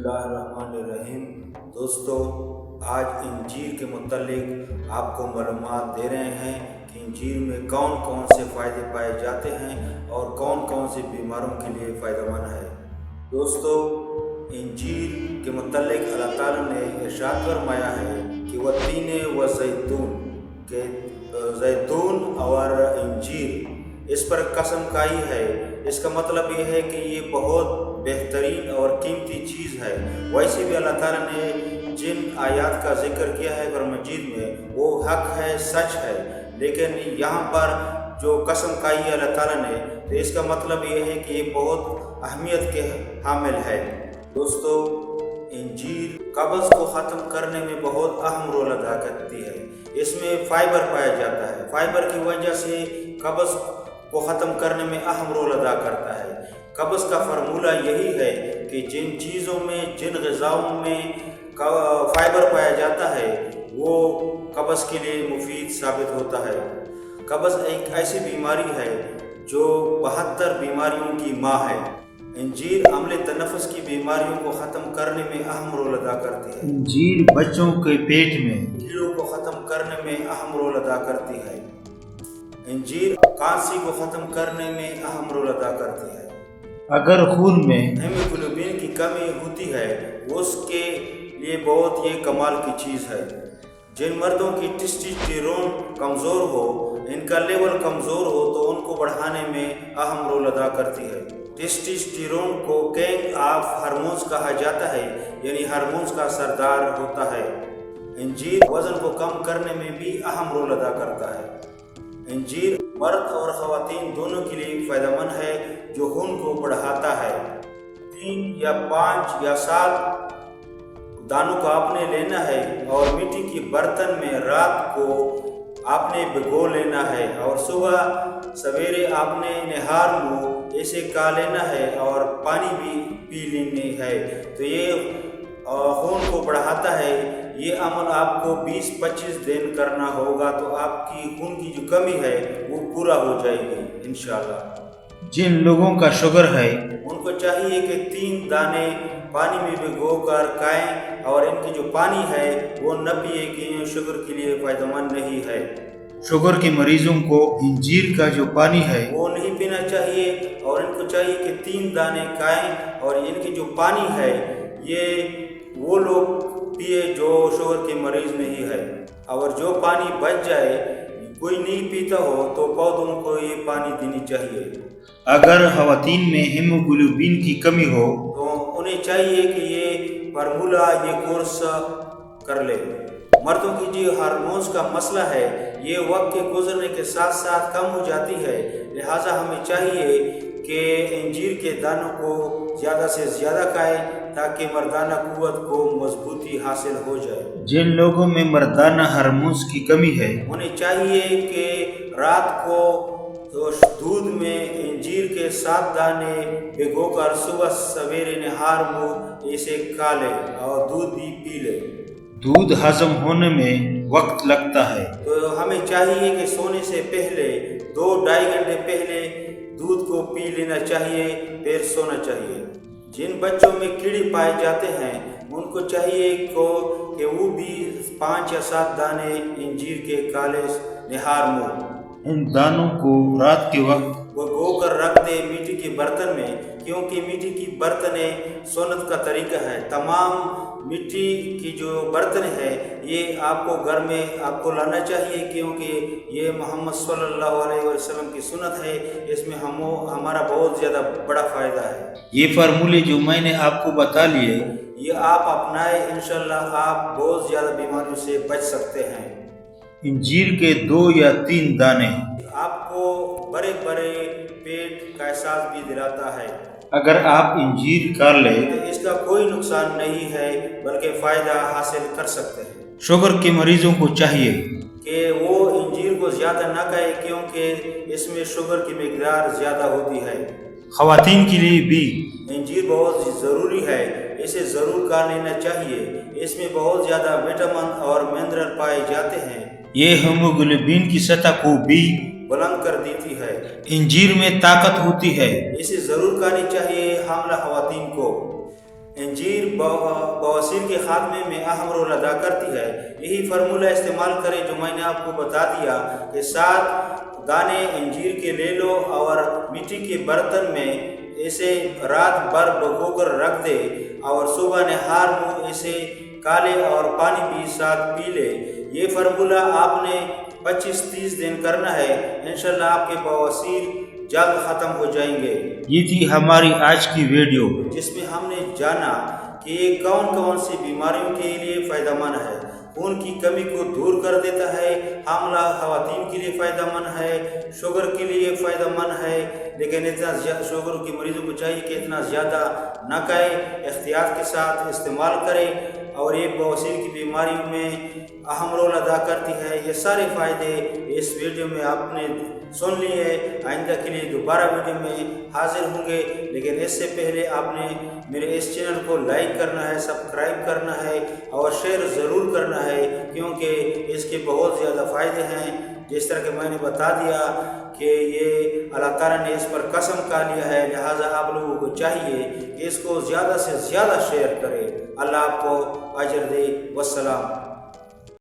बिस्मिल्लाहिर्रहमानिर्रहीम। दोस्तों, आज इंजीर के मुतालिक आपको मालूमात दे रहे हैं कि इंजीर में कौन कौन से फ़ायदे पाए जाते हैं और कौन कौन से बीमारों के लिए फ़ायदेमंद है। दोस्तों, इंजीर के मुतालिक अल्लाह ताला ने इरशाद फरमाया है कि वतीने व ज़ैतून के जैतून और इंजीर इस पर कसम खाई है। इसका मतलब ये है कि ये बहुत बेहतरीन और कीमती चीज़ है। वैसे भी अल्लाह ताला ने जिन आयात का जिक्र किया है कुरान मजीद में वो हक है, सच है, लेकिन यहाँ पर जो कसम खाई है अल्लाह ताला ने, तो इसका मतलब ये है कि ये बहुत अहमियत के हामिल है। दोस्तों, इंजीर कब्ज़ को ख़त्म करने में बहुत अहम रोल अदा करती है। इसमें फ़ाइबर पाया जाता है। फ़ाइबर की वजह से कब्ज़ को ख़त्म करने में अहम रोल अदा करता है। कब्ज़ का फार्मूला यही है कि जिन चीज़ों में, जिन ग़िज़ाओं में फ़ाइबर पाया जाता है वो कब्ज़ के लिए मुफीद साबित होता है। कब्ज़ एक ऐसी बीमारी है जो 72 बीमारियों की माँ है। इंजीर अम्ल तनफ़ुस की बीमारियों को ख़त्म करने में अहम रोल अदा करती है। इंजीर बच्चों के पेट में कीड़ों को ख़त्म करने में अहम रोल अदा करती है। इंजीर कांसी को ख़त्म करने में अहम रोल अदा करती है। अगर खून में हीमोग्लोबिन की कमी होती है उसके लिए बहुत ये कमाल की चीज़ है। जिन मर्दों की टेस्टोस्टेरोन कमज़ोर हो, इनका लेवल कमज़ोर हो, तो उनको बढ़ाने में अहम रोल अदा करती है। टेस्टोस्टेरोन को किंग ऑफ हार्मोन्स कहा जाता है, यानी हार्मोन्स का सरदार होता है। इंजीर वज़न को कम करने में भी अहम रोल अदा करता है। इंजीर मर्द और ख़वातीन दोनों के लिए फ़ायदेमंद है, जो खून को बढ़ाता है। 3 या 5 या 7 दानों को आपने लेना है और मिट्टी के बर्तन में रात को आपने भिगो लेना है और सुबह सवेरे आपने निहार मुँह ऐसे का लेना है और पानी भी पी लेनी है। तो ये खून को बढ़ाता है। ये अमल आपको 20-25 दिन करना होगा तो आपकी खून की जो कमी है वो पूरा हो जाएगी इंशाल्लाह। जिन लोगों का शुगर है उनको चाहिए कि 3 दाने पानी में भिगो कर खाएं और इनकी जो पानी है वो न पिए कि शुगर के लिए फ़ायदेमंद नहीं है। शुगर के मरीजों को इंजीर का जो पानी है वो नहीं पीना चाहिए और इनको चाहिए कि 3 दाने खाएं और इनकी जो पानी है ये वो लोग पिए जो शुगर के मरीज़ नहीं है। और जो पानी बच जाए, कोई नहीं पीता हो, तो पौधों को ये पानी देनी चाहिए। अगर ख़वातीन में हीमोग्लोबिन की कमी हो तो उन्हें चाहिए कि ये फार्मूला, ये कोर्स कर ले। मर्दों की जो हार्मोन्स का मसला है ये वक्त के गुजरने के साथ साथ कम हो जाती है, लिहाजा हमें चाहिए कि इंजीर के दानों को ज़्यादा से ज़्यादा खाएं ताकि मर्दाना कुव्वत को मजबूती हासिल हो जाए। जिन लोगों में मर्दाना हार्मोन्स की कमी है उन्हें चाहिए कि रात को तो दूध में इंजीर के 7 दाने भिगोकर सुबह सवेरे निहार मुँह इसे खा ले और दूध भी पी ले। दूध हजम होने में वक्त लगता है, तो हमें चाहिए कि सोने से पहले 2-2.5 घंटे पहले दूध को पी लेना चाहिए, फिर सोना चाहिए। जिन बच्चों में कीड़े पाए जाते हैं उनको चाहिए कि वो भी 5 या 7 दाने इंजीर के काले निहार मुँह इन दानों को रात के वक्त भिगो कर रख दे मिट्टी के बर्तन में, क्योंकि मिट्टी की बर्तनें सुन्नत का तरीका है। तमाम मिट्टी की जो बर्तन है ये आपको घर में आपको लाना चाहिए, क्योंकि ये मोहम्मद सल्लल्लाहु अलैहि वसल्लम की सुन्नत है। इसमें हमारा बहुत ज़्यादा बड़ा फ़ायदा है। ये फार्मूले जो मैंने आपको बता लिए ये आप अपनाए, इंशाल्लाह आप बहुत ज़्यादा बीमारियों से बच सकते हैं। इंजीर के 2 या 3 दाने आपको बड़े बड़े पेट का एहसास भी दिलाता है। अगर आप इंजीर खा लें तो इसका कोई नुकसान नहीं है, बल्कि फ़ायदा हासिल कर सकते हैं। शुगर के मरीजों को चाहिए कि वो इंजीर को ज़्यादा ना खाए, क्योंकि इसमें शुगर की मिकदार ज़्यादा होती है। ख़वातीन के लिए भी इंजीर बहुत ज़रूरी है, इसे ज़रूर खा लेना चाहिए। इसमें बहुत ज़्यादा विटामिन और मिनरल पाए जाते हैं। ये हीमोग्लोबिन की सतह को भी बुलंद कर देती है। इंजीर में ताकत होती है, इसे ज़रूर खानी चाहिए हामिला ख़वातीन को। انجیر بواسیر کے خاتمے میں اہم رول ادا کرتی ہے۔ یہی فارمولہ استعمال کریں جو میں نے آپ کو بتا دیا کہ 7 دانے انجیر کے لے لو اور مٹی کے برتن میں اسے رات بھر بھگو کر رکھ دے اور صبح نہار منہ اسے کالے اور پانی بھی ساتھ پی لے۔ یہ فارمولہ آپ نے 25-30 دن کرنا ہے، انشاءاللہ آپ کے بواسیر جلد ختم ہو جائیں گے۔ یہ تھی ہماری آج کی ویڈیو جس میں ہم نے جانا کہ یہ کون کون سی بیماریوں کے لیے فائدہ مند ہے۔ خون کی کمی کو دور کر دیتا ہے، حاملہ خواتین کے لیے فائدہ مند ہے، شوگر کے لیے فائدہ مند ہے، لیکن اتنا زیادہ شوگر کے مریضوں کو چاہیے کہ اتنا زیادہ نہ کریں، احتیاط کے ساتھ استعمال کریں، اور یہ بواسیر کی بیماریوں میں اہم رول ادا کرتی ہے۔ یہ سارے فائدے اس ویڈیو میں آپ نے سن لیے۔ آئندہ کے لیے دوبارہ ویڈیو میں حاضر ہوں گے، لیکن اس سے پہلے آپ نے میرے اس چینل کو لائک کرنا ہے، سبسکرائب کرنا ہے اور شیئر ضرور کرنا ہے، کیونکہ اس کے بہت زیادہ فائدے ہیں۔ جس طرح کہ میں نے بتا دیا کہ یہ اللہ تعالیٰ نے اس پر قسم کھا لیا ہے، لہٰذا آپ لوگوں کو چاہیے کہ اس کو زیادہ سے زیادہ شیئر کریں۔ اللہ آپ کو اجر دے۔ والسلام۔